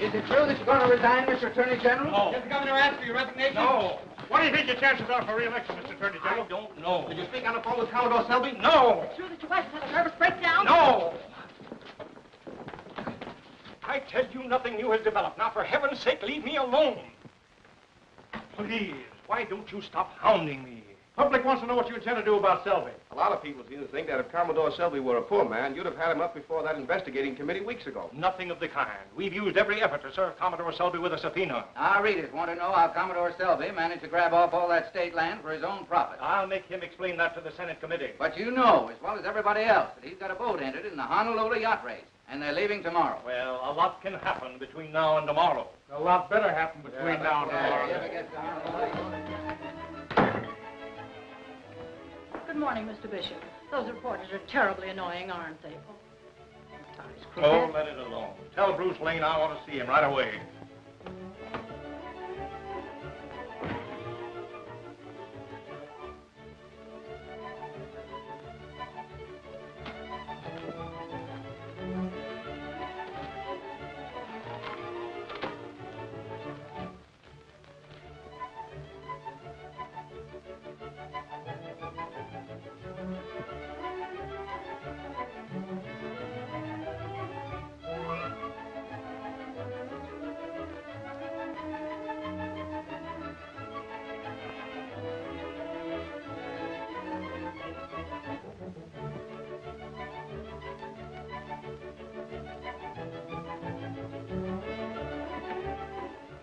Is it true that you're going to resign, Mr. Attorney General? No. Did the governor ask for your resignation? No. What do you think your chances are for re-election, Mr. Attorney General? I don't know. Did you speak on the phone with Commodore Selby? No. Is it true that your wife has had a nervous breakdown? No. I tell you, nothing new has developed. Now, for heaven's sake, leave me alone. Please, why don't you stop hounding me? Public wants to know what you intend to do about Selby. A lot of people seem to think that if Commodore Selby were a poor man, you'd have had him up before that investigating committee weeks ago. Nothing of the kind. We've used every effort to serve Commodore Selby with a subpoena. Our readers want to know how Commodore Selby managed to grab off all that state land for his own profit. I'll make him explain that to the Senate committee. But you know, as well as everybody else, that he's got a boat entered in the Honolulu yacht race, and they're leaving tomorrow. Well, a lot can happen between now and tomorrow. A lot better happen between now and tomorrow. You ever get to Honolulu? Good morning, Mr. Bishop. Those reporters are terribly annoying, aren't they? Oh, let it alone. Tell Bruce Lane I want to see him right away.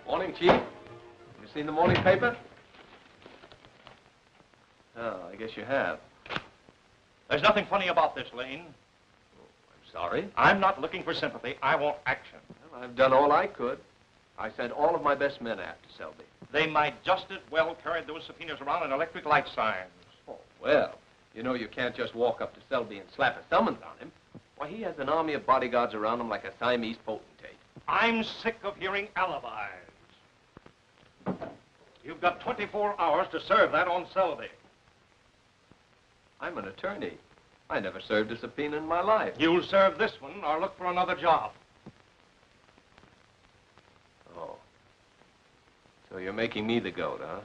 Morning, Chief. You seen the morning paper? Oh, I guess you have. There's nothing funny about this, Lane. I'm sorry. I'm not looking for sympathy. I want action. Well, I've done all I could. I sent all of my best men after Selby. They might just as well carry those subpoenas around in electric light signs. Oh, well, you know you can't just walk up to Selby and slap a summons on him. Why, he has an army of bodyguards around him like a Siamese potentate. I'm sick of hearing alibis. You've got 24 hours to serve that on Selby. I'm an attorney. I never served a subpoena in my life. You'll serve this one or look for another job. Oh. So you're making me the goat, huh?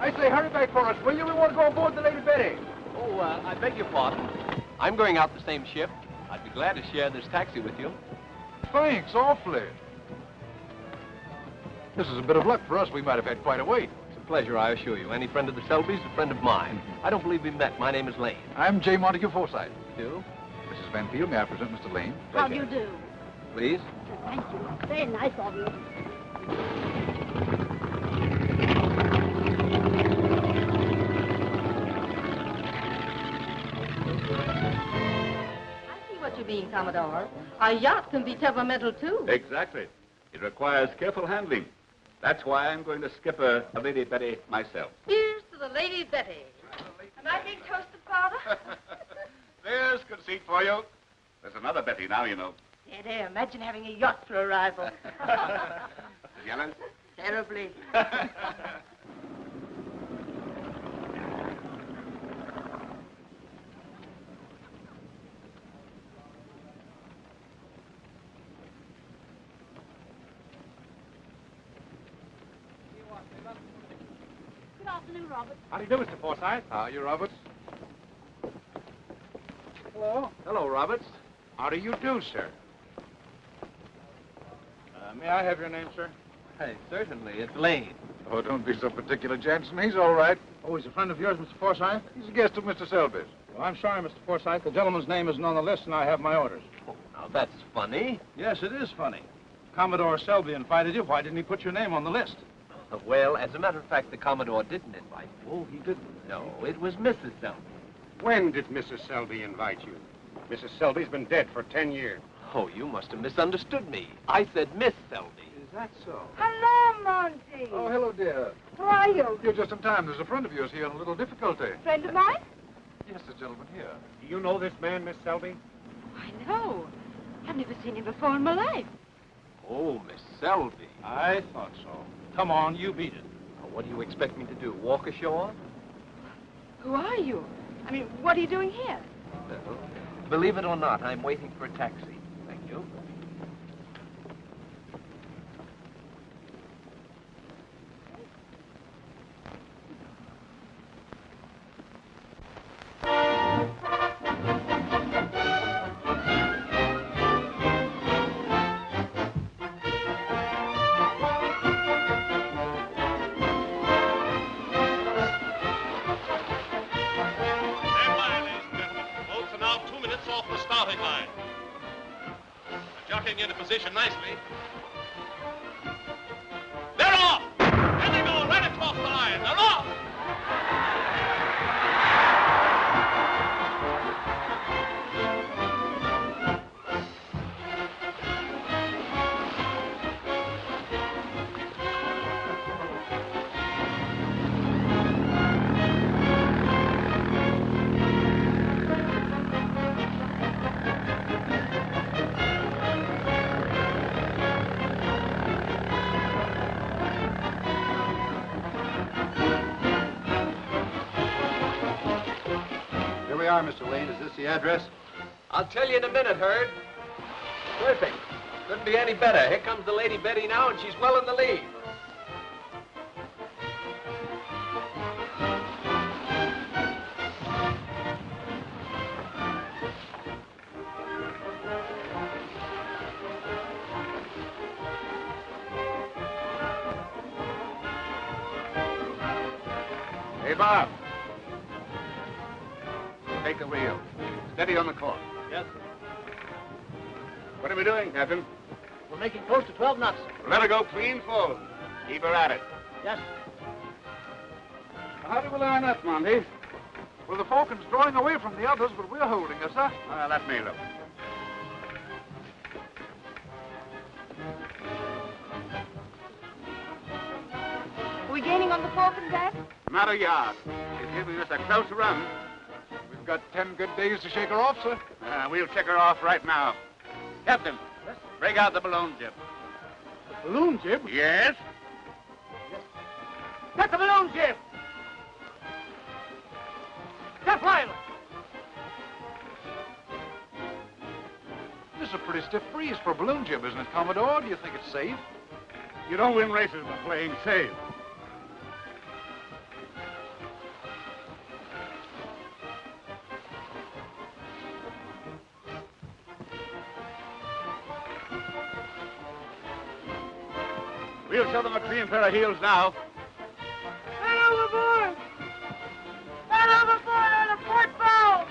I say, hurry back for us, will you? We want to go aboard the Lady Betty. Oh, I beg your pardon. I'm going out the same ship. I'd be glad to share this taxi with you. Thanks, awfully. This is a bit of luck for us. We might have had quite a wait. It's a pleasure, I assure you. Any friend of the Selbys, a friend of mine. I don't believe we met. My name is Lane. I'm J. Montague Forsythe. You? Mrs. Van Field, may I present Mr. Lane? How do you do? Please? Thank you. Very nice of you. What you mean, Commodore? A yacht can be temperamental, too. Exactly. It requires careful handling. That's why I'm going to skipper the Lady Betty myself. Here's to the Lady Betty. Am I being toasted, Father? There's good seat for you. There's another Betty now, you know. There, imagine having a yacht for a rival. Jealous? Terribly. Good afternoon, Robert. How do you do, Mr. Forsythe? How are you, Roberts? Hello. Hello, Roberts. How do you do, sir? May I have your name, sir? Hey, certainly. It's Lane. Oh, don't be so particular, Jensen. He's all right. Oh, he's a friend of yours, Mr. Forsythe? He's a guest of Mr. Selby's. Well, I'm sorry, Mr. Forsythe. The gentleman's name isn't on the list, and I have my orders. Oh, now, that's funny. Yes, it is funny. Commodore Selby invited you. Why didn't he put your name on the list? Well, as a matter of fact, the Commodore didn't invite me. Oh, he didn't. No, it was Mrs. Selby. When did Mrs. Selby invite you? Mrs. Selby's been dead for 10 years. Oh, you must have misunderstood me. I said Miss Selby. Is that so? Hello, Monty. Oh, hello, dear. How are you? You're just in time. There's a friend of yours here in a little difficulty. Friend of mine? Yes, this gentleman here. Do you know this man, Miss Selby? I know. I've never seen him before in my life. Oh, Miss Selby. I thought so. Come on, you beat it. Now, what do you expect me to do, walk ashore? Who are you? I mean, what are you doing here? Well, believe it or not, I'm waiting for a taxi. Thank you. Into position nicely. They're off! There they go, right across the line. They're off! Mr. Lane. Is this the address? I'll tell you in a minute, Herd. Perfect. Couldn't be any better. Here comes the Lady Betty now, and she's well in the lead. Hey, Bob. Take the wheel. Steady on the course. Yes, sir. What are we doing, Captain? We're making close to 12 knots, sir. Let her go clean full. Keep her at it. Yes. How do we learn that, Monty? Well, the Falcon's drawing away from the others, but we're holding her, sir. Let me look. Are we gaining on the Falcon, Dad? Not a yard. She's giving us a close run. We've got 10 good days to shake her off, sir. We'll check her off right now. Captain, break out the balloon jib. The balloon jib? Yes? Get the balloon jib! Get pilot! This is a pretty stiff breeze for a balloon jib, isn't it, Commodore? Do you think it's safe? You don't win races by playing safe. We'll show them a clean pair of heels now. Man overboard! Man overboard on the port bow!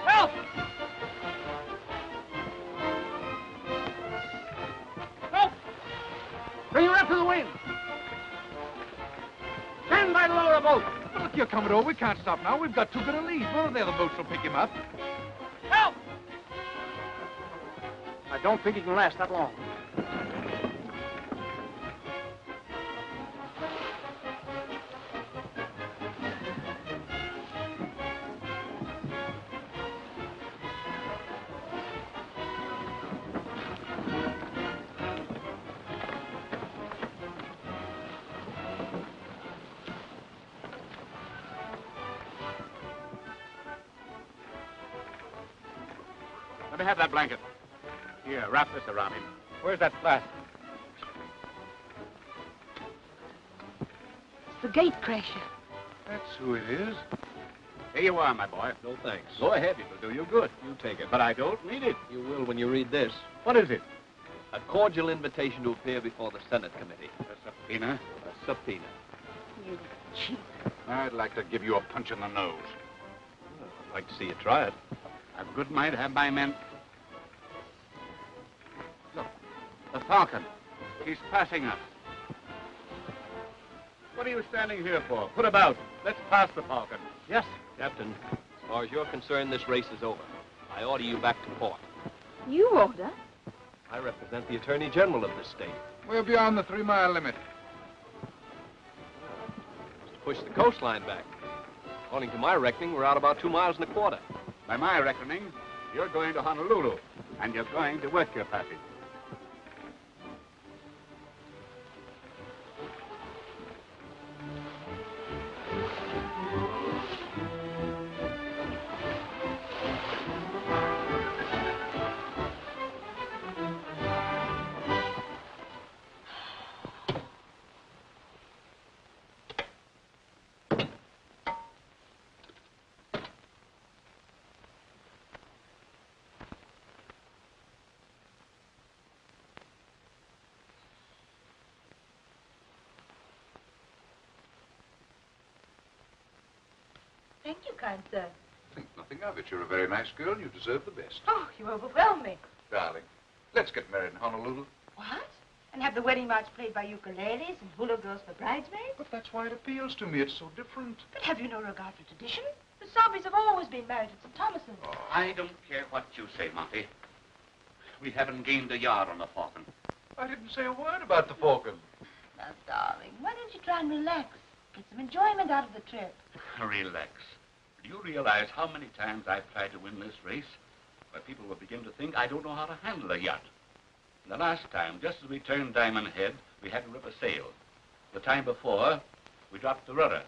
Help! Help! Bring her up to the wind! Stand by the lower boat! Look here, Commodore, we can't stop now. We've got too good a lead. One of the other boats will pick him up. Help! I don't think he can last that long. Let me have that blanket. Here, wrap this around him. Where's that flask? It's the gate crasher. That's who it is. Hey, you are, my boy. No thanks. Go ahead. It'll do you good. You take it. But I don't need it. You will when you read this. What is it? A cordial invitation to appear before the Senate Committee. A subpoena? A subpoena. You cheat. I'd like to give you a punch in the nose. Well, I'd like to see you try it. I've a good mind to have my men. Look, the Falcon. He's passing us. What are you standing here for? Put about. Let's pass the Falcon. Yes, Captain. As far as you're concerned, this race is over. I order you back to port. You order? I represent the Attorney General of this state. We're beyond the 3-mile limit. To push the coastline back. According to my reckoning, we're out about 2 miles and a quarter. By my reckoning, you're going to Honolulu, and you're going to work your passage. Thank you, kind sir. Think nothing of it. You're a very nice girl, and you deserve the best. Oh, you overwhelm me. Darling, let's get married in Honolulu. What? And have the wedding march played by ukuleles and hula girls for bridesmaids? But that's why it appeals to me. It's so different. But have you no regard for tradition? The Sobbies have always been married at St. Thomas's. Oh. I don't care what you say, Monty. We haven't gained a yard on the Falcon. I didn't say a word about the Falcon. Now, darling, why don't you try and relax? Get some enjoyment out of the trip. Relax. Do you realize how many times I've tried to win this race? Where people will begin to think I don't know how to handle a yacht. And the last time, just as we turned Diamond Head, we had to rip a sail. The time before, we dropped the rudder.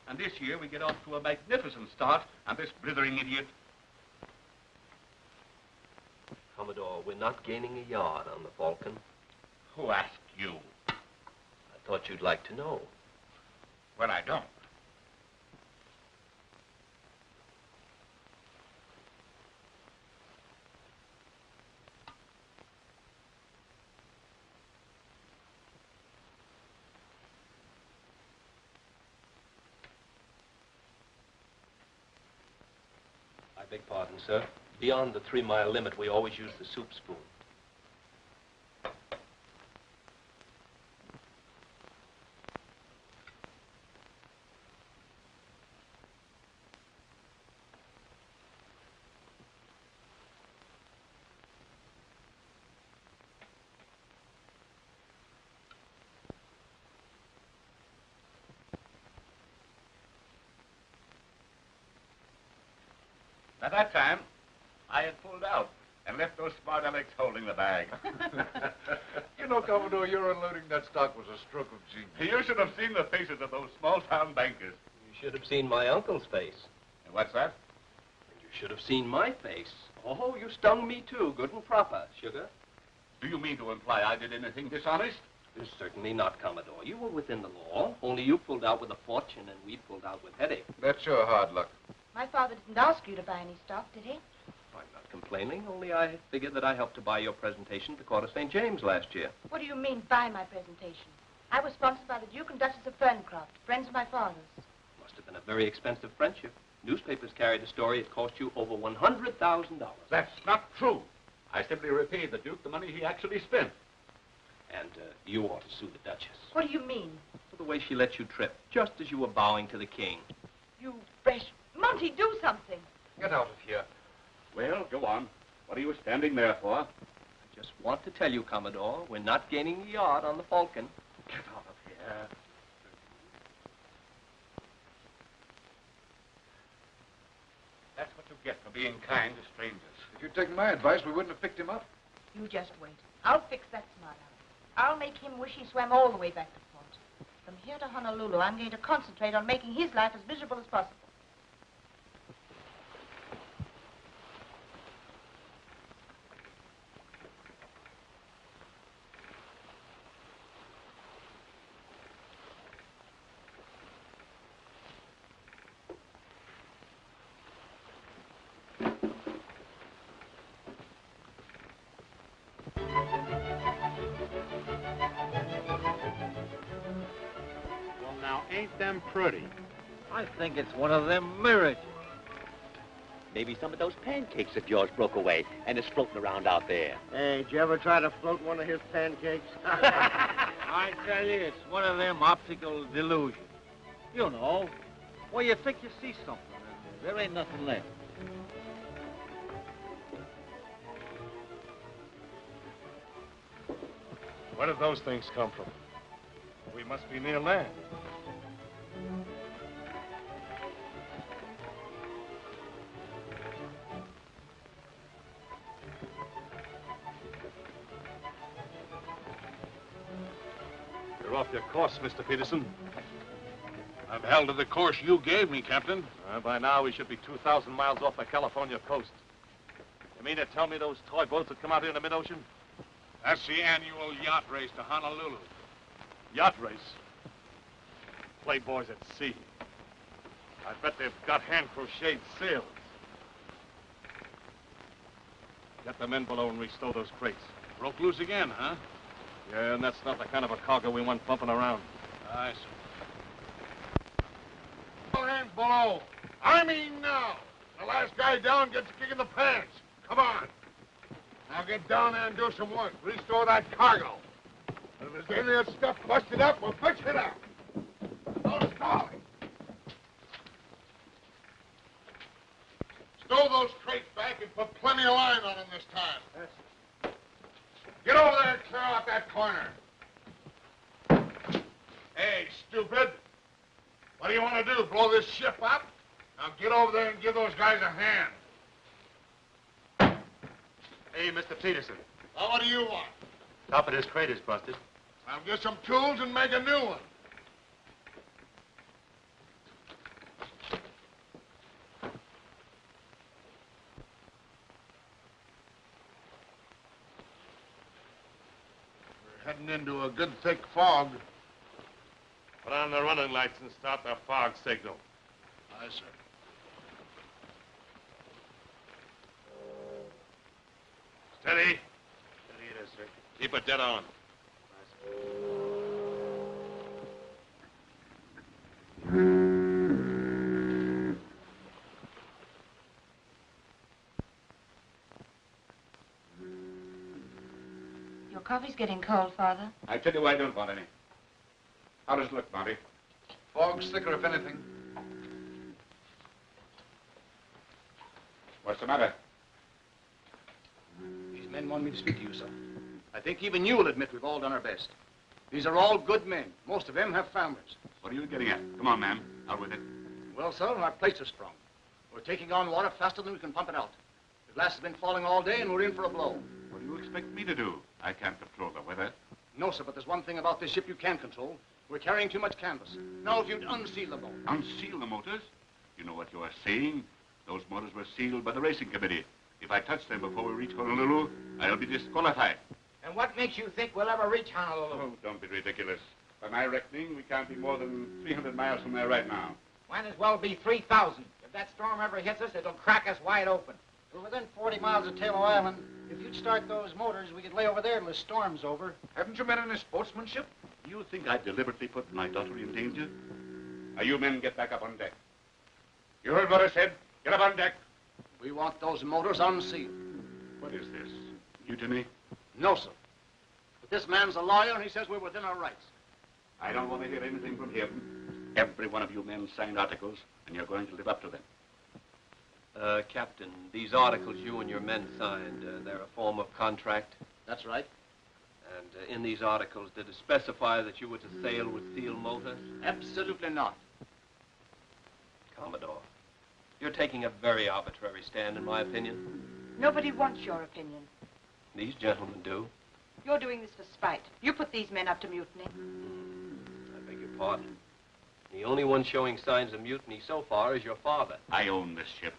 And this year, we get off to a magnificent start, and this blithering idiot... Commodore, we're not gaining a yard on the Falcon. Who asked you? I thought you'd like to know. Well, I don't. I beg pardon, sir. Beyond the 3-mile limit, we always use the soup spoon. At that time, I had pulled out and left those smart Alecs holding the bag. You know, Commodore, your unloading that stock was a stroke of genius. You should have seen the faces of those small-town bankers. You should have seen my uncle's face. And what's that? You should have seen my face. Oh, you stung me too, good and proper, sugar. Do you mean to imply I did anything dishonest? Certainly not, Commodore. You were within the law, only you pulled out with a fortune and we pulled out with headache. That's your hard luck. My father didn't ask you to buy any stock, did he? I'm not complaining, only I figured that I helped to buy your presentation at the Court of St. James last year. What do you mean, buy my presentation? I was sponsored by the Duke and Duchess of Ferncroft, friends of my father's. Must have been a very expensive friendship. Newspapers carried the story. It cost you over $100,000. That's not true. I simply repaid the Duke the money he actually spent. And you ought to sue the Duchess. What do you mean? For the way she let you trip, just as you were bowing to the king. You fresh... Monty, do something. Get out of here. Well, go on. What are you standing there for? I just want to tell you, Commodore, we're not gaining a yard on the Falcon. Get out of here. That's what you get for being kind to strangers. If you'd taken my advice, we wouldn't have picked him up. You just wait. I'll fix that smart aleck. I'll make him wish he swam all the way back to port. From here to Honolulu, I'm going to concentrate on making his life as miserable as possible. Ain't them pretty? I think it's one of them mirrors. Maybe some of those pancakes of yours broke away and is floating around out there. Hey, did you ever try to float one of his pancakes? I tell you, it's one of them optical delusions. You know, where you think you see something, and there ain't nothing left. Where did those things come from? We must be near land. You're off your course, Mr. Peterson. I've held to the course you gave me, Captain. By now, we should be 2,000 miles off the California coast. You mean to tell me those toy boats that come out here in the mid-ocean? That's the annual yacht race to Honolulu. Yacht race? Playboys at sea. I bet they've got hand-crocheted sails. Get the men below and restow those crates. Broke loose again, huh? Yeah, and that's not the kind of a cargo we want bumping around. I see. All hands below. I mean now. The last guy down gets a kick in the pants. Come on. Now get down there and do some work. Restore that cargo. If there's any of that stuff busted up, we'll fix it up. No stalling. Stow those crates back and put plenty of line on them this time. Get over there and clear out that corner. Hey, stupid. What do you want to do, blow this ship up? Now get over there and give those guys a hand. Hey, Mr. Peterson. Now, what do you want? Top of this crate is busted. Now get some tools and make a new one. We're heading into a good thick fog. Put on the running lights and start the fog signal. Aye, sir. Steady. Steady it is, sir. Keep it dead on. Your coffee's getting cold, Father. I tell you I don't want any. How does it look, Monty? Fog's thicker, if anything. What's the matter? These men want me to speak to you, sir. I think even you'll admit we've all done our best. These are all good men. Most of them have families. What are you getting at? Come on, man. Out with it. Well, sir, our plates are strong. We're taking on water faster than we can pump it out. The glass has been falling all day, and we're in for a blow. What do you expect me to do? I can't control the weather. No, sir, but there's one thing about this ship you can control. We're carrying too much canvas. Now, if you'd unseal the boat. Unseal the motors? You know what you are saying? Those motors were sealed by the racing committee. If I touch them before we reach Honolulu, I'll be disqualified. And what makes you think we'll ever reach Honolulu? Oh, don't be ridiculous. By my reckoning, we can't be more than 300 miles from there right now. Might as well be 3,000. If that storm ever hits us, it'll crack us wide open. We're within 40 miles of Taylor Island. If you'd start those motors, we could lay over there till the storm's over. Haven't you men any sportsmanship? You think I deliberately put my daughter in danger? Now, you men get back up on deck. You heard what I said? Get up on deck. We want those motors unsealed. What is this? Mutiny? No, sir. But this man's a lawyer, and he says we're within our rights. I don't want to hear anything from him. Every one of you men signed articles, and you're going to live up to them. Captain, these articles you and your men signed, they're a form of contract? That's right. And in these articles, did it specify that you were to sail with sealed motors? Absolutely not. Commodore, you're taking a very arbitrary stand, in my opinion. Nobody wants your opinion. These gentlemen do. You're doing this for spite. You put these men up to mutiny. I beg your pardon. The only one showing signs of mutiny so far is your father. I own this ship.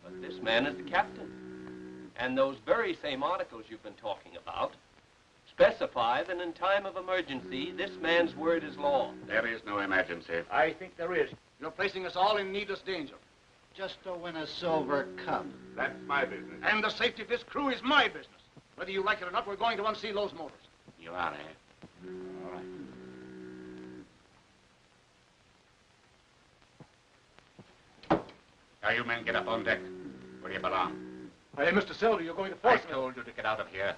But this man is the captain. And those very same articles you've been talking about specify that in time of emergency, this man's word is law. There is no emergency. I think there is. You're placing us all in needless danger. Just to win a silver cup. That's my business. And the safety of this crew is my business. Whether you like it or not, we're going to unseal those motors. You are, eh? All right. Now, you men get up on deck, where you belong. Hey, Mr. Selby, you're going to force me. I told you to get out of here.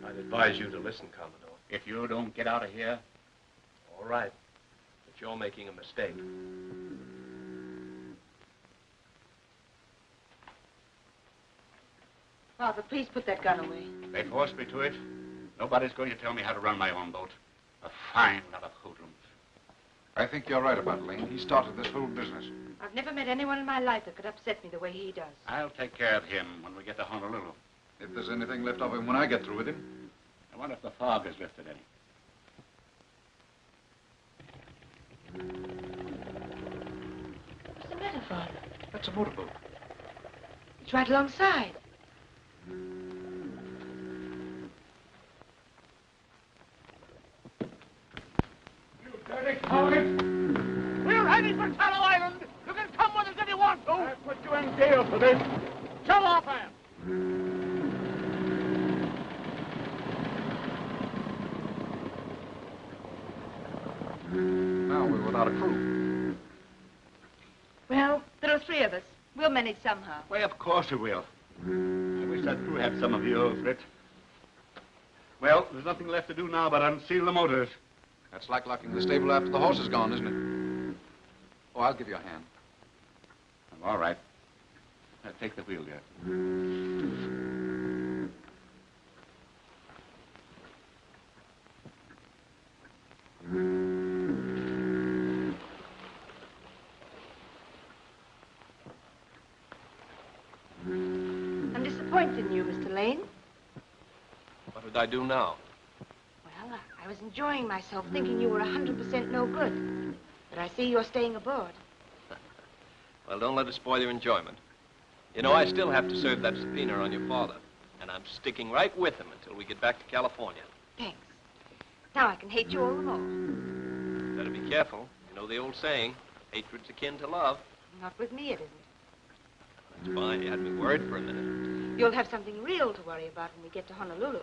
I'd advise you to listen, Commodore. If you don't get out of here... All right, but you're making a mistake. Father, please put that gun away. They forced me to it. Nobody's going to tell me how to run my own boat. A fine lot of hoodlums. I think you're right about Lane. He started this whole business. I've never met anyone in my life that could upset me the way he does. I'll take care of him when we get to Honolulu. If there's anything left of him when I get through with him. I wonder if the fog has lifted any. What's the matter, Father? That's a motorboat. It's right alongside. Dirty coward! We're heading for Tallow Island. You can come with us if you want to. I put you in jail for this. Show off, man. Now we're without a crew. Well, there are 3 of us. We'll manage somehow. Why, of course we will. I wish that crew had some of you, old Fritz. Well, there's nothing left to do now but unseal the motors. That's like locking the stable after the horse is gone, isn't it? Oh, I'll give you a hand. All right. Now, take the wheel there. I'm disappointed in you, Mr. Lane. What did I do now? Well, I was enjoying myself thinking you were 100% no good. But I see you're staying aboard. Well, don't let it spoil your enjoyment. You know, I still have to serve that subpoena on your father. And I'm sticking right with him until we get back to California. Thanks. Now I can hate you all the more. Better be careful. You know the old saying, hatred's akin to love. Not with me, it isn't. That's fine. You had me worried for a minute. You'll have something real to worry about when we get to Honolulu.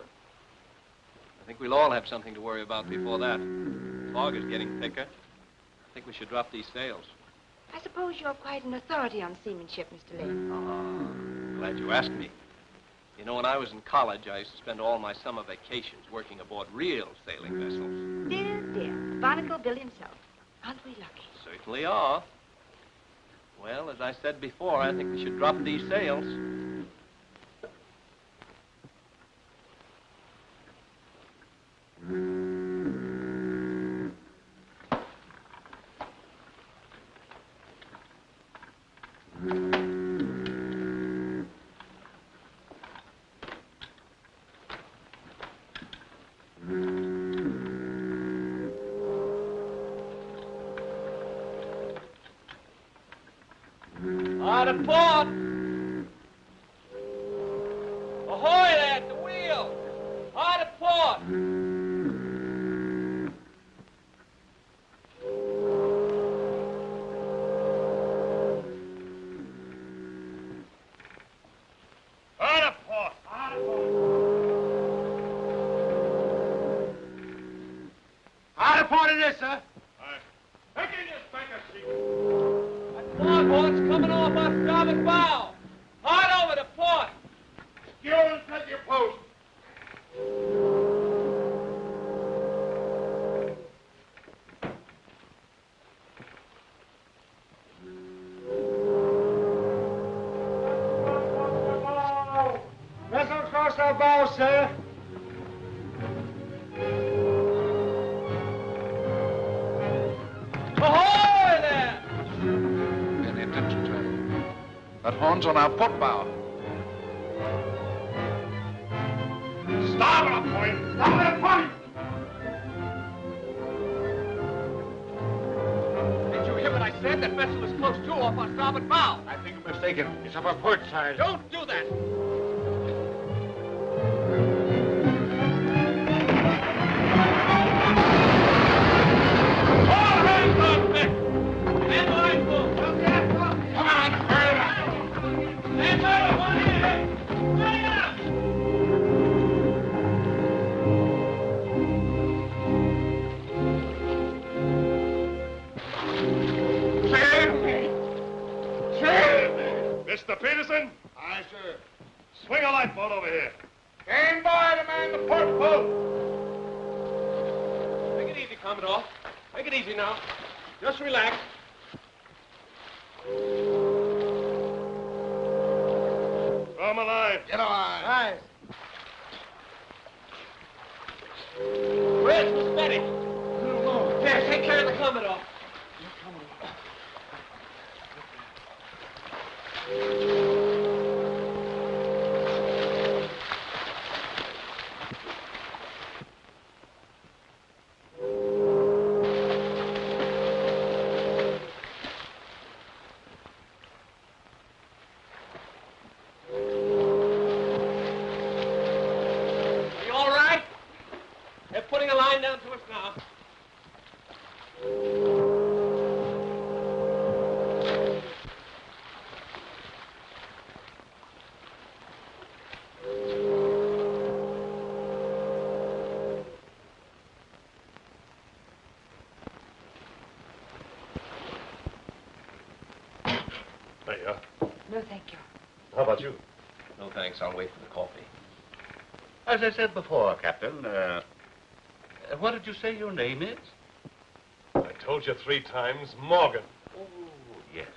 I think we'll all have something to worry about before that. The fog is getting thicker. I think we should drop these sails. I suppose you're quite an authority on seamanship, Mr. Lane. Glad you asked me. You know, when I was in college, I used to spend all my summer vacations working aboard real sailing vessels. Dear, dear. Barnacle Bill himself. Aren't we lucky? Certainly are. Well, as I said before, I think we should drop these sails. Hard to port! Ahoy there at the wheel! Hard to port! Hard to port! Hard to port! Hard to port it is, sir. Take in your spanker seat. Longboard's coming off our starboard bow. Hard over to port. Skew and take your post. Vessel across our bow, sir. Ahoy there! Any attention, sir? That horn's on our port bow. Starboard a point! Starboard a point! Did you hear what I said? That vessel is close to off our starboard bow. I think you're mistaken. It's up our port side. Don't do that. All hands on deck. Stand by, full. Come on, hurry up! Stand by, one in. Hurry up! Mr. Peterson? Aye, sir. Swing a lifeboat over here. Stand by to man the port boat. Take it easy, Commodore. Take it easy now. Just relax. Throw him a line. Get a line. Aye. Where's Miss Betty? Here, take care of the Commodore. There you are. No, thank you. How about you? No, thanks. I'll wait for the coffee. As I said before, Captain, what did you say your name is? I told you 3 times, Morgan. Oh, yes.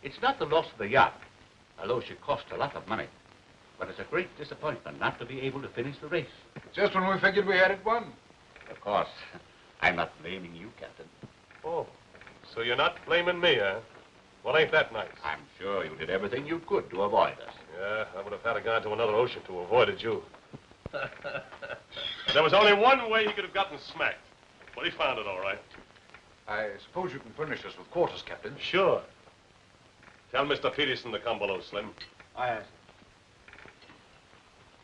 It's not the loss of the yacht, although she cost a lot of money. But it's a great disappointment not to be able to finish the race. Just when we figured we had it won. Of course, I'm not blaming you, Captain. Oh, so you're not blaming me, huh? Well, ain't that nice? I'm sure you did everything you could to avoid us. Yeah, I would have had to go to another ocean to avoid you. There was only one way he could have gotten smacked. But he found it all right. I suppose you can furnish us with quarters, Captain. Sure. Tell Mr. Peterson to come below, Slim. Aye.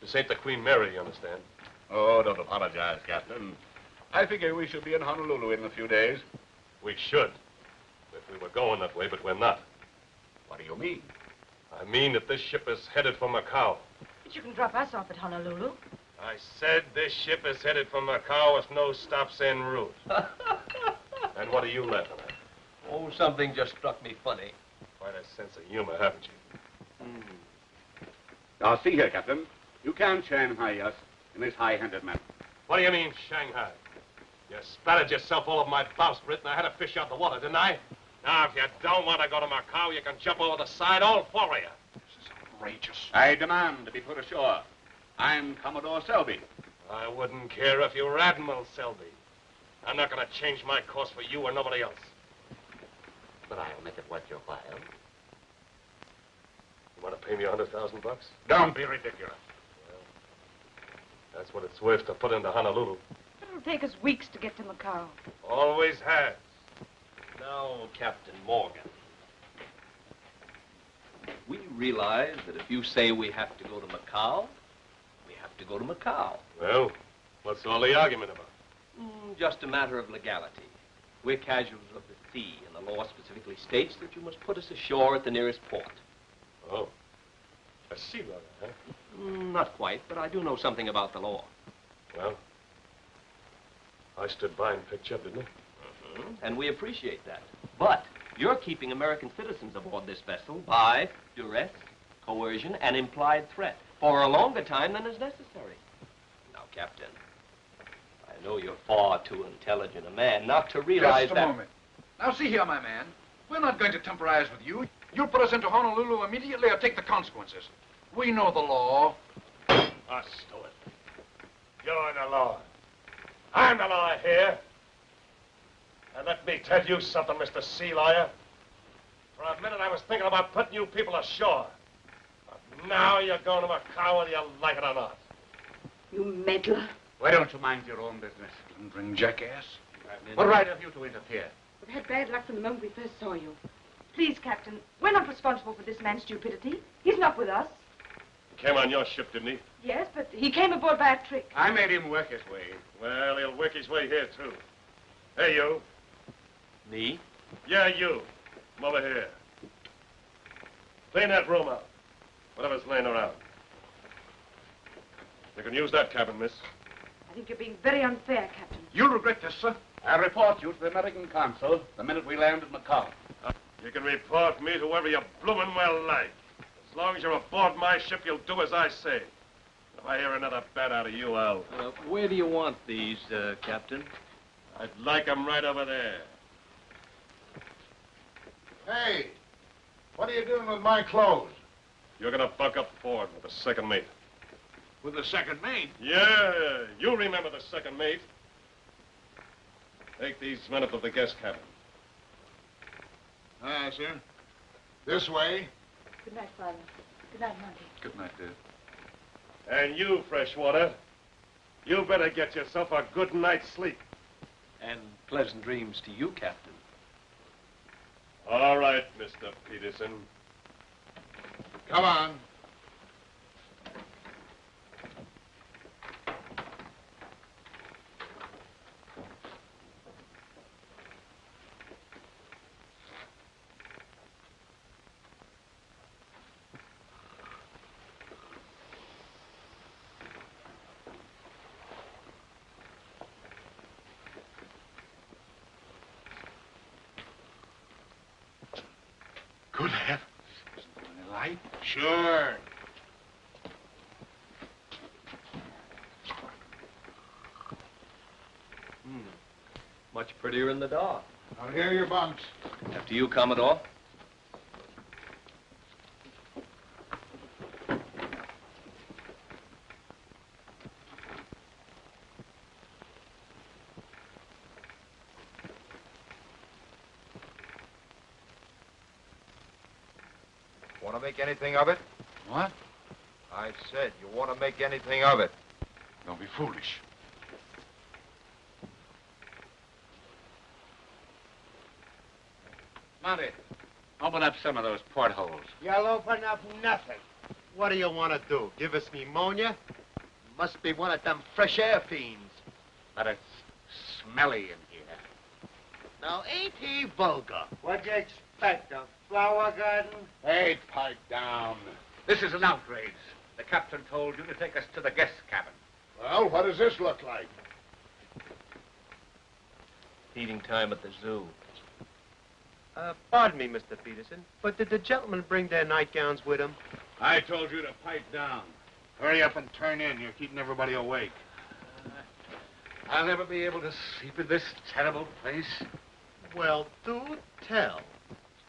This ain't the Queen Mary, you understand? Oh, don't apologize, Captain. I figure we should be in Honolulu in a few days. We should. If we were going that way, but we're not. What do you mean? I mean that this ship is headed for Macau. But you can drop us off at Honolulu. I said this ship is headed for Macau with no stops en route. And what are you laughing at? Oh, something just struck me funny. Quite a sense of humor, haven't you? Now, see here, Captain. You can't Shanghai us in this high-handed manner. What do you mean, Shanghai? You spattered yourself all over my bowsprit, and I had to fish out the water, didn't I? Now, if you don't want to go to Macau, you can jump over the side, all 4 of you. This is outrageous. I demand to be put ashore. I'm Commodore Selby. I wouldn't care if you were Admiral Selby. I'm not going to change my course for you or nobody else. But I'll make it worth your while. You want to pay me $100,000? Don't be ridiculous. That's what it's worth to put into Honolulu. It'll take us weeks to get to Macau. Always has. Now, Captain Morgan, we realize that if you say we have to go to Macau, we have to go to Macau. Well, what's all the argument about? Just a matter of legality. We're casuals of the sea, and the law specifically states that you must put us ashore at the nearest port. Oh, a sea lawyer, huh? Not quite, but I do know something about the law. Well, I stood by and picked you up, didn't I? And we appreciate that. But you're keeping American citizens aboard this vessel by duress, coercion, and implied threat for a longer time than is necessary. Now, Captain, I know you're far too intelligent a man not to realize Just that... a moment. Now, see here, my man. We're not going to temporize with you. You'll put us into Honolulu immediately or take the consequences. We know the law. Us do it. You're the law. I'm the law here. And let me tell you something, Mr. Sea Lawyer. For a minute, I was thinking about putting you people ashore. But now you're going to Macau whether you like it or not. You meddler. Why don't you mind your own business? Blundering jackass. What right have you to interfere? We've had bad luck from the moment we first saw you. Please, Captain, we're not responsible for this man's stupidity. He's not with us. He came on your ship, didn't he? Yes, but he came aboard by a trick. I made him work his way. Well, he'll work his way here, too. Hey, you. Me? Yeah, you. Come over here. Clean that room out. Whatever's laying around. You can use that cabin, miss. I think you're being very unfair, Captain. You'll regret this, sir. I'll report you to the American consul the minute we land at Macau. You can report me to whoever you bloomin' well like. As long as you're aboard my ship, you'll do as I say. If I hear another bat out of you, I'll... Where do you want these, Captain? I'd like 'em right over there. Hey, what are you doing with my clothes? You're gonna buck up forward with the second mate. With the second mate? Yeah, you remember the second mate. Take these men up to the guest cabin. Aye, sir. This way. Good night, Father. Good night, Monty. Good night, Dad. And you, Freshwater, you better get yourself a good night's sleep. And pleasant dreams to you, Captain. All right, Mr. Peterson. Come on. Good heavens. Isn't there any light? Sure. Much prettier in the dark. Now, here are your bunks. After you, Commodore. Want to make anything of it? What? I said, you want to make anything of it? Don't be foolish. Monty, open up some of those portholes. You'll open up nothing. What do you want to do? Give us pneumonia? Must be one of them fresh air fiends. But it's smelly in here. Now, ain't he vulgar? What'd you expect, a flower garden? Hey, pipe down. This is an outrage. The captain told you to take us to the guest cabin. Well, what does this look like? Feeding time at the zoo. Pardon me, Mr. Peterson, but did the gentlemen bring their nightgowns with them? I told you to pipe down. Hurry up and turn in. You're keeping everybody awake. I'll never be able to sleep in this terrible place. Well, do tell.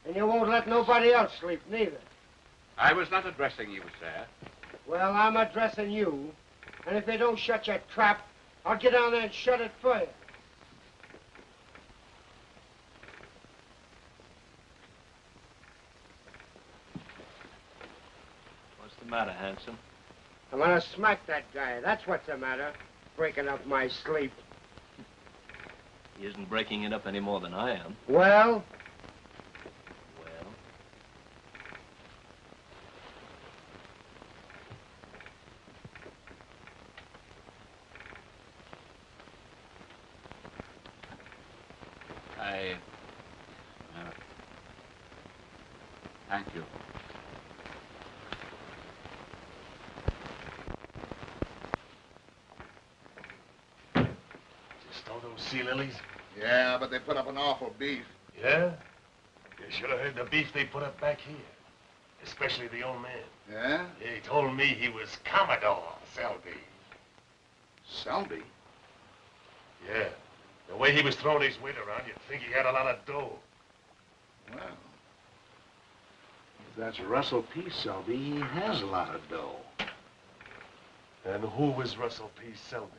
And you won't let nobody else sleep, neither. I was not addressing you, sir. Well, I'm addressing you. And if they don't shut your trap, I'll get down there and shut it for you. What's the matter, handsome? I'm gonna smack that guy. That's what's the matter. Breaking up my sleep. He isn't breaking it up any more than I am. Well? Well? Thank you. Just all those sea lilies? Yeah, but they put up an awful beef. Yeah? You should have heard the beef they put up back here. Especially the old man. Yeah? He told me he was Commodore Selby. Selby? Yeah. The way he was throwing his weight around, you'd think he had a lot of dough. Well, if that's Russell P. Selby, he has a lot of dough. And who was Russell P. Selby?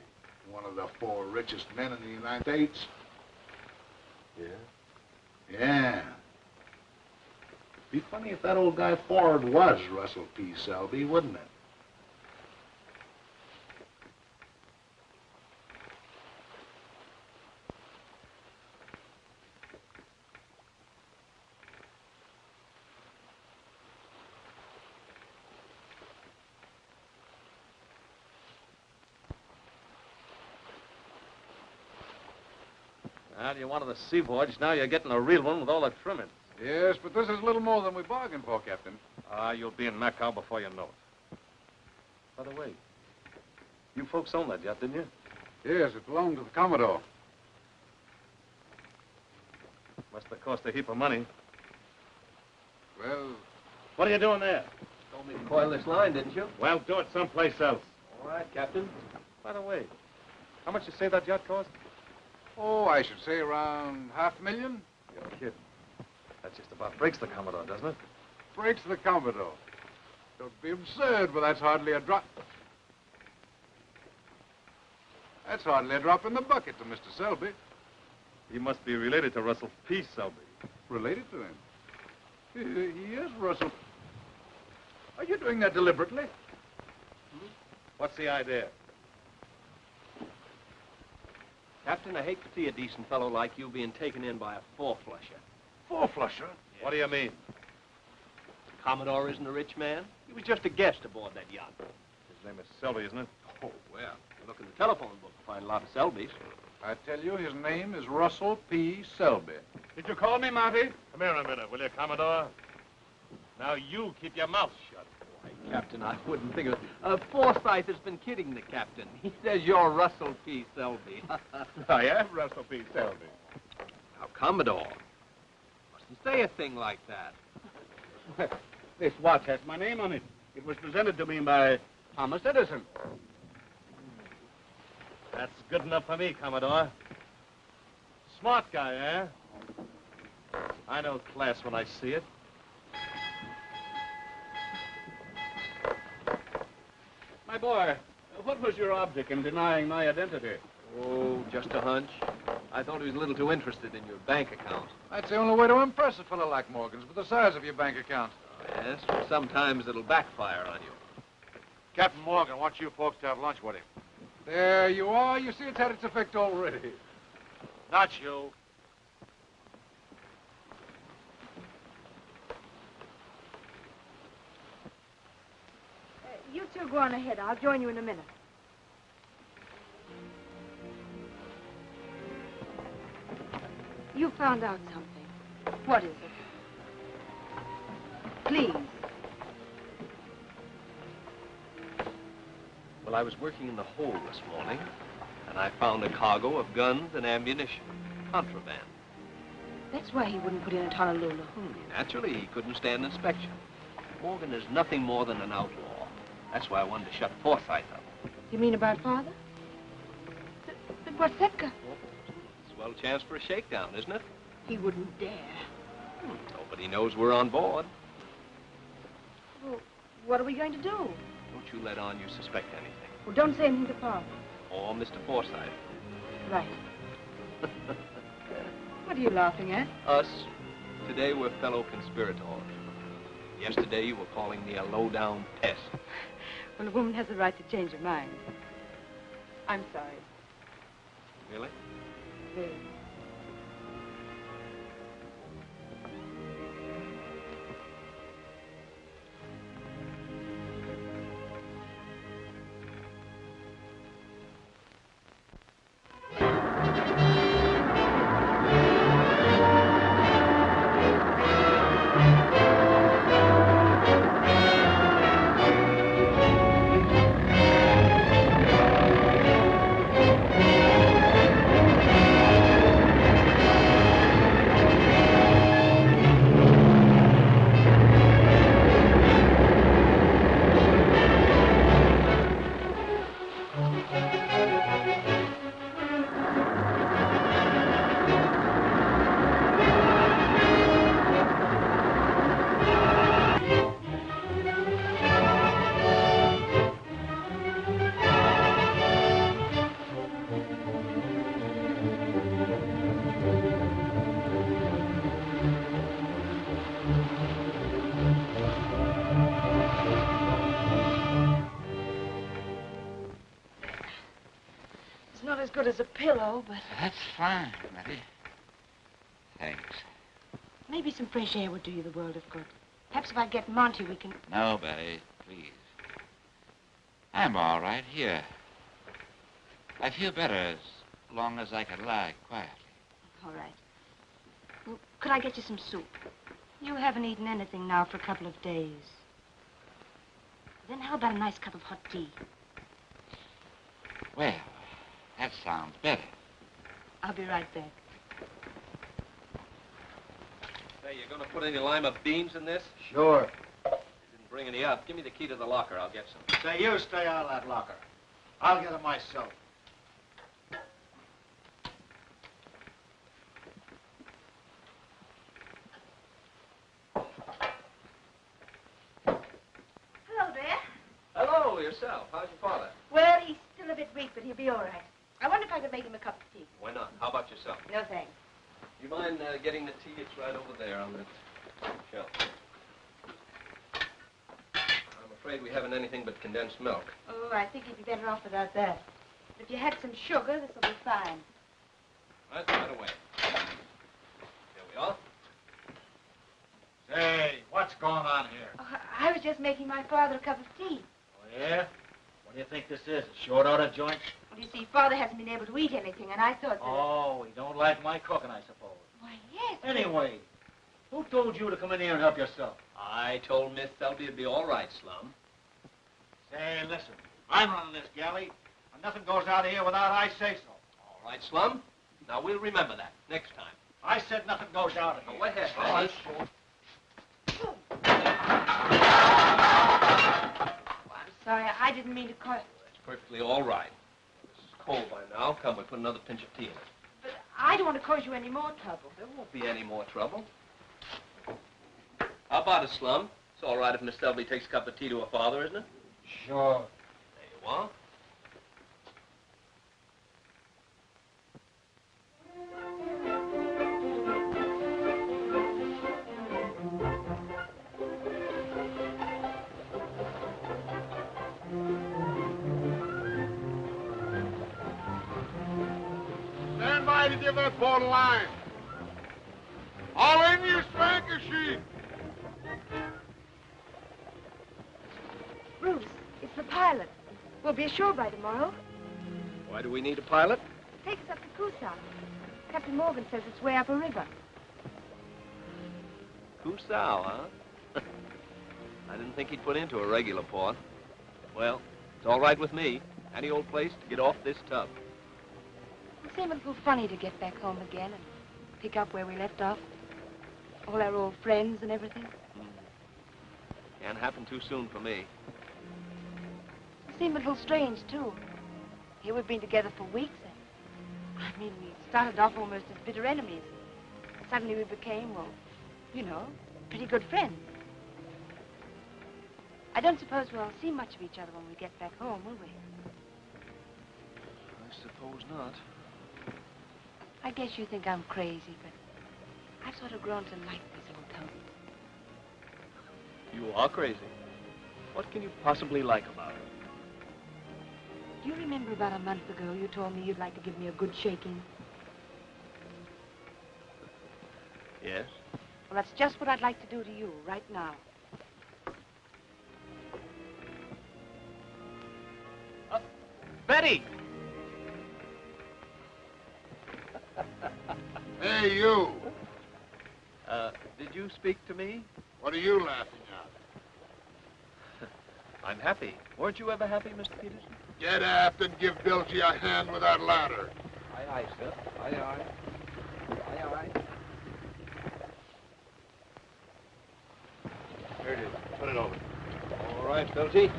One of the 4 richest men in the United States. Yeah? Yeah. Be funny if that old guy Ford was Russell P. Selby, wouldn't it? Well, you wanted a sea voyage, now you're getting a real one with all the trimmings. Yes, but this is a little more than we bargained for, Captain. You'll be in Macau before you know it. By the way, you folks own that yacht, didn't you? Yes, it belonged to the Commodore. Must have cost a heap of money. Well, what are you doing there? don't told me to coil this line, didn't you? Well, do it someplace else. All right, Captain. By the way, how much you say that yacht cost? Oh, I should say around $500,000. You're kidding. That just about breaks the Commodore, doesn't it? Breaks the Commodore. Don't be absurd, but that's hardly a drop. That's hardly a drop in the bucket to Mr. Selby. He must be related to Russell P. Selby. Related to him? He is Russell. Are you doing that deliberately? What's the idea? Captain, I hate to see a decent fellow like you being taken in by a four-flusher. Four-flusher? What do you mean? Commodore isn't a rich man. He was just a guest aboard that yacht. His name is Selby, isn't it? Oh, well, look in the telephone book to find a lot of Selbys. I tell you, his name is Russell P. Selby. Did you call me, Marty? Come here a minute, will you, Commodore? Now you keep your mouth shut. Why, Captain, I wouldn't think of it. Forsyth has been kidding the captain. He says you're Russell P. Selby. I am Russell P. Selby. Now, Commodore, mustn't say a thing like that. This watch has my name on it. It was presented to me by Thomas Edison. That's good enough for me, Commodore. Smart guy, eh? I know class when I see it. My boy, what was your object in denying my identity? Oh, just a hunch. I thought he was a little too interested in your bank account. That's the only way to impress a fellow like Morgan's, with the size of your bank account. Yes, but sometimes it'll backfire on you. Captain Morgan wants you folks to have lunch with him. There you are. You see, it's had its effect already. Not you. You two go on ahead. I'll join you in a minute. You found out something. What is it? Please. Well, I was working in the hold this morning, and I found a cargo of guns and ammunition. Contraband. That's why he wouldn't put in at Honolulu. Naturally, he couldn't stand inspection. Morgan is nothing more than an outlaw. That's why I wanted to shut Forsyth up. You mean about Father? But what's that got? It's a swell chance for a shakedown, isn't it? He wouldn't dare. Nobody knows we're on board. Well, what are we going to do? Don't you let on you suspect anything. Well, don't say anything to Father. Or Mr. Forsyth. Right. What are you laughing at? Us. Today we're fellow conspirators. Yesterday you were calling me a low-down pest. Well, a woman has the right to change her mind. I'm sorry. Really? Very. Not as good as a pillow, but... That's fine, Matty. Thanks. Maybe some fresh air would do you the world of good. Perhaps if I get Monty, we can... No, Betty, please. I'm all right here. I feel better as long as I can lie quietly. All right. Well, could I get you some soup? You haven't eaten anything now for a couple of days. Then how about a nice cup of hot tea? Well, that sounds better. I'll be right back. Say, you're going to put any lima beans in this? Sure. You didn't bringing you up. Give me the key to the locker. I'll get some. Say, you stay out of that locker. I'll get it myself. Hello there. Hello, yourself. How's your father? Well, he's still a bit weak, but he'll be all right. I wonder if I could make him a cup of tea. Why not? How about yourself? No, thanks. You mind getting the tea? It's right over there on that shelf. I'm afraid we haven't anything but condensed milk. Oh, I think you'd be better off without that. If you had some sugar, this'll be fine. Right away. Here we are. Say, what's going on here? Oh, I was just making my father a cup of tea. Oh, yeah? What do you think this is, a short order joint? Well, you see, Father hasn't been able to eat anything, and I thought that... Oh, he don't like my cooking, I suppose. Why, yes. Anyway, who told you to come in here and help yourself? I told Miss Selby it'd be all right, Slum. Say, listen, I'm running this galley, and nothing goes out of here without I say so. All right, Slum. Now, we'll remember that next time. I said nothing goes out of here. Go ahead, All right. I'm sorry, I didn't mean to call... It's perfectly all right. This is cold by now. Come, we'll put another pinch of tea in it. But I don't want to cause you any more trouble. There won't be any more trouble. How about it, Slum? It's all right if Miss Selby takes a cup of tea to her father, isn't it? Sure. There you are. Stand by to give that boat a line. All in, you spanker sheet. Bruce, it's the pilot. We'll be ashore by tomorrow. Why do we need a pilot? Take us up to Coosaw. Captain Morgan says it's way up a river. Coosaw, huh? I didn't think he'd put into a regular port. Well, it's all right with me. Any old place to get off this tub. It'll seem a little funny to get back home again and pick up where we left off. All our old friends and everything. Can't happen too soon for me. It seemed a little strange, too. Here we've been together for weeks, and... I mean, we started off almost as bitter enemies. Suddenly we became, well, you know, pretty good friends. I don't suppose we'll see much of each other when we get back home, will we? I suppose not. I guess you think I'm crazy, but I've sort of grown to like this old town. You are crazy. What can you possibly like about her? Do you remember about a month ago you told me you'd like to give me a good shaking? Yes? Well, that's just what I'd like to do to you right now. Betty! Hey, you. Did you speak to me? What are you laughing at? I'm happy. Weren't you ever happy, Mr. Peterson? Get aft and give Bilgy a hand with that ladder. Aye, aye, sir. Aye, aye. Aye, aye. Here it is. Put it over. All right, Bilgy.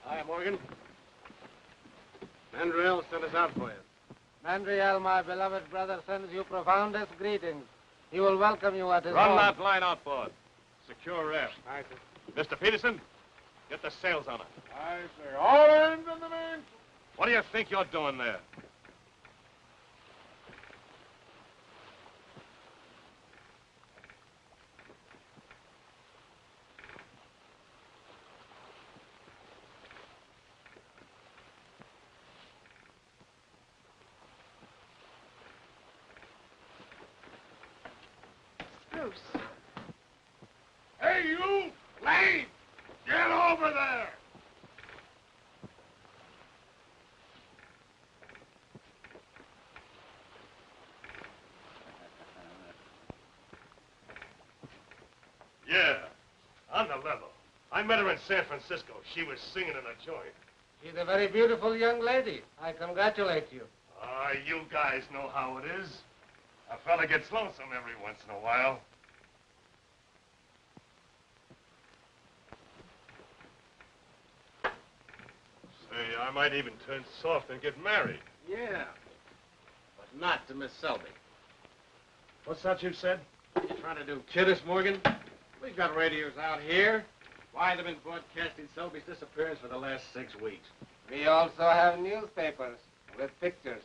Hi, Morgan. Mandriel sent us out for you. Mandriel, my beloved brother, sends you profoundest greetings. He will welcome you at his Run home. that line outboard. Secure rest. Aye, sir. Mr. Peterson, get the sails on it. I say, all hands on the main. What do you think you're doing there? Bruce. Hey, you! Lane! Get over there! Yeah, on the level. I met her in San Francisco. She was singing in a joint. She's a very beautiful young lady. I congratulate you. Ah, you guys know how it is. A fella gets lonesome every once in a while. Say, I might even turn soft and get married. Yeah, but not to Miss Selby. What's that you said? You trying to do kid us, Morgan? We've got radios out here. Why, they've been broadcasting Selby's disappearance for the last 6 weeks. We also have newspapers with pictures.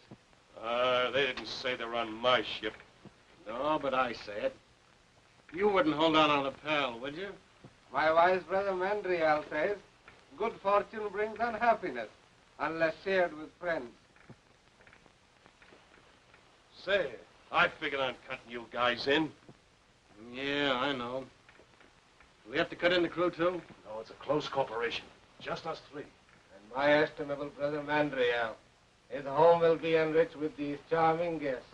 They didn't say they're on my ship. No, but I say it. You wouldn't hold out on a pal, would you? My wise brother Mandriel says, good fortune brings unhappiness, unless shared with friends. Say, I figured on cutting you guys in. Yeah, I know. Do we have to cut in the crew, too? No, it's a close corporation. Just us three. And my estimable brother Mandriel. His home will be enriched with these charming guests.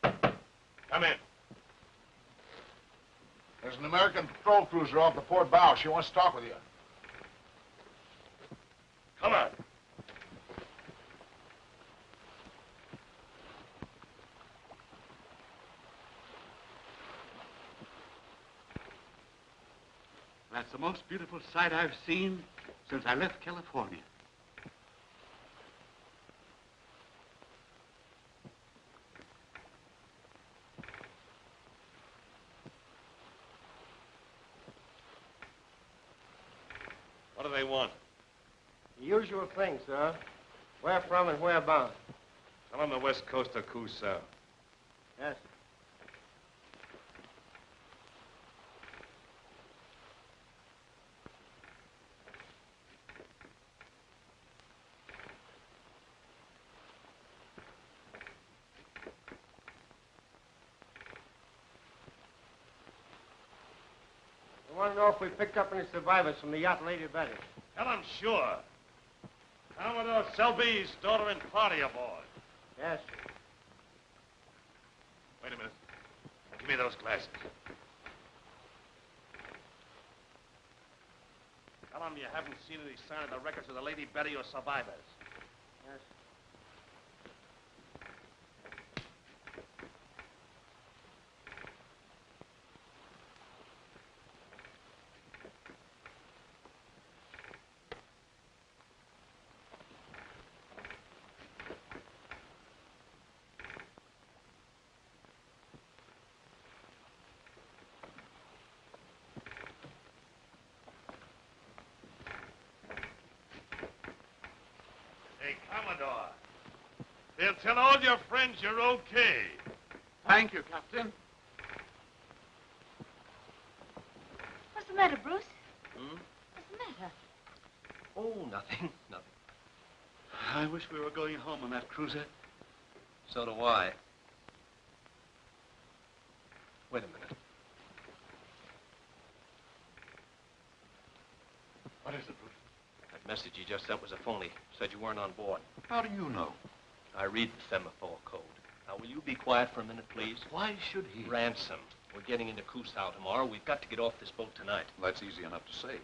Come in. There's an American patrol cruiser off the port bow. She wants to talk with you. Come on. That's the most beautiful sight I've seen since I left California. What do they want? The usual thing, sir. Where from and where bound? Tell them the west coast of Cusao. Yes. I want to know if we picked up any survivors from the yacht Lady Betty. Tell them sure. Commodore Selby's daughter and party aboard. Yes. Wait a minute. Give me those glasses. Tell them you haven't seen any sign of the records of the Lady Betty or survivors. Yes. Hey, Commodore. They'll tell all your friends you're okay. Thank you, Captain. What's the matter, Bruce? Hmm? What's the matter? Oh, nothing. Nothing. I wish we were going home on that cruiser. So do I. Wait a minute. What is it, Bruce? That message you just sent was a phony. Said you weren't on board. How do you know? I read the semaphore code. Now, will you be quiet for a minute, please? Why should he? Ransom. We're getting into Cusao tomorrow. We've got to get off this boat tonight. Well, that's easy enough to say.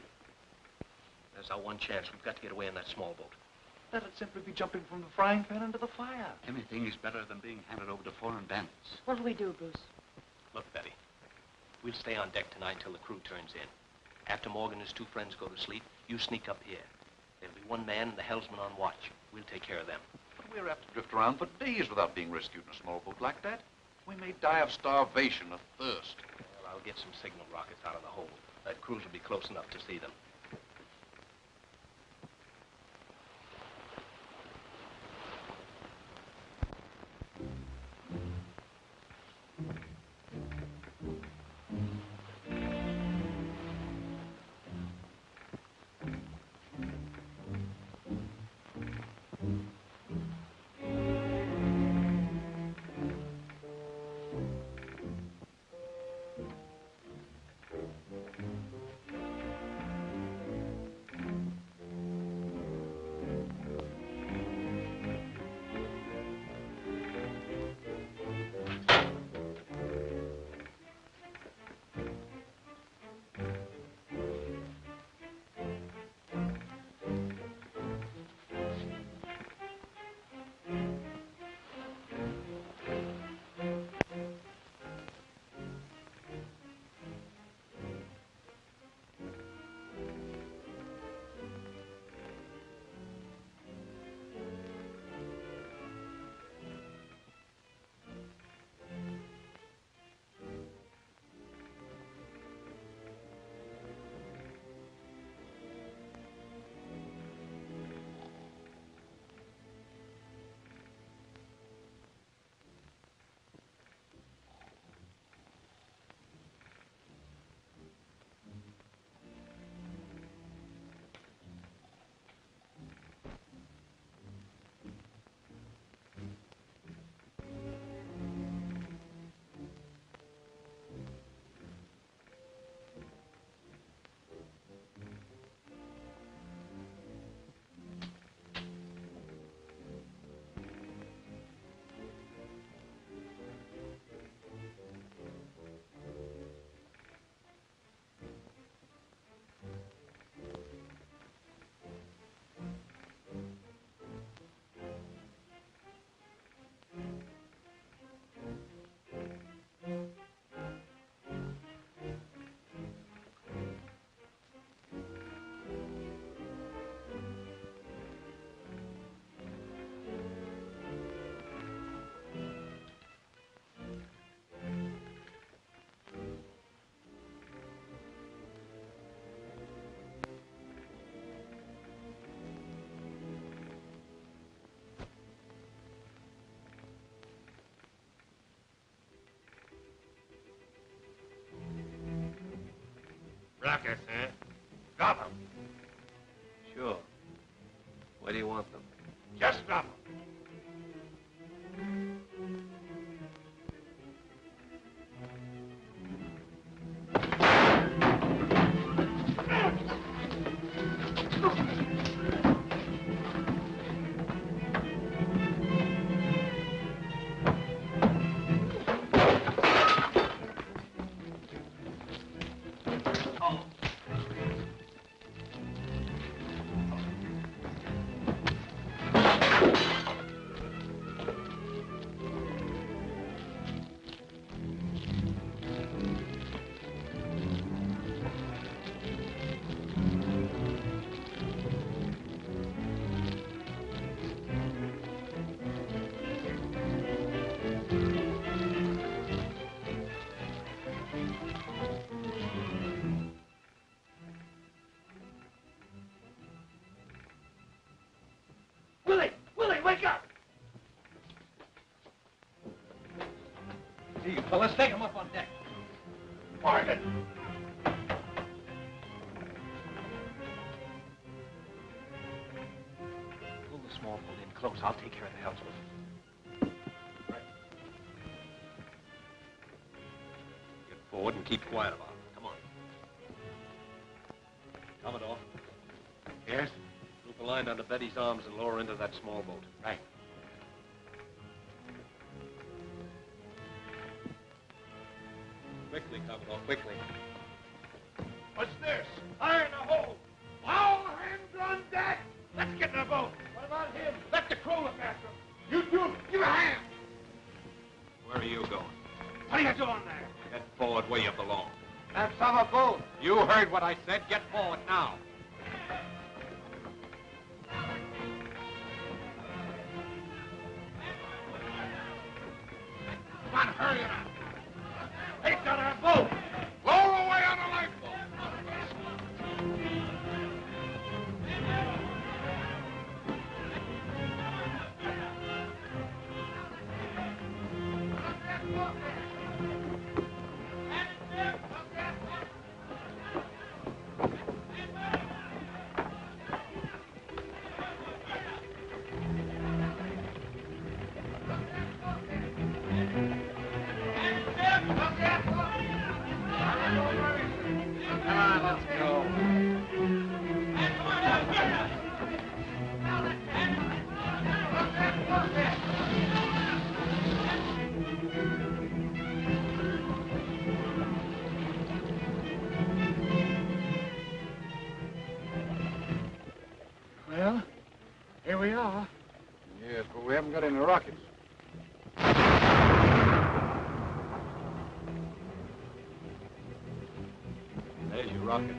There's our one chance. We've got to get away in that small boat. That'd simply be jumping from the frying pan into the fire. Anything is better than being handed over to foreign bandits. What'll we do, Bruce? Look, Betty, we'll stay on deck tonight till the crew turns in. After Morgan and his two friends go to sleep, you sneak up here. There'll be one man and the helmsman on watch. We'll take care of them. But we're apt to drift around for days without being rescued in a small boat like that. We may die of starvation or thirst. Well, I'll get some signal rockets out of the hold. That cruise will be close enough to see them. Rockets, huh? Drop them. Sure. Where do you want them? Just drop them. Well, let's take him up on deck. Morgan! Pull the small boat in close. I'll take care of the helmsman. Right. Get forward and keep quiet about it. Come on. Commodore. Yes? Loop a line under Betty's arms and lower into that small boat. Right. Quickly, Commodore, quickly. What's this? Fire in the hole. All hands on deck. Let's get in the boat. What about him? Let the crew look after him. You two, give a hand. Where are you going? What are you doing there? Get forward where you belong. That's our boat. You heard what I said. Get forward now. Come on, hurry it up. Take out our boat. Lower away on the lifeboat. Well, here we are. Yes, but we haven't got any rockets. There's your rocket.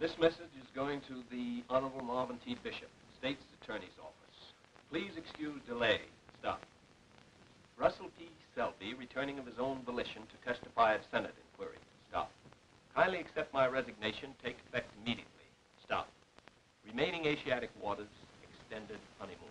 This message is going to the Honorable Marvin T. Bishop, State's Attorney's Office. Please excuse delay. Stop. Russell P. Selby, returning of his own volition to testify at Senate inquiry. Stop. Kindly accept my resignation. Take effect immediately. Stop. Remaining Asiatic waters, extended honeymoon.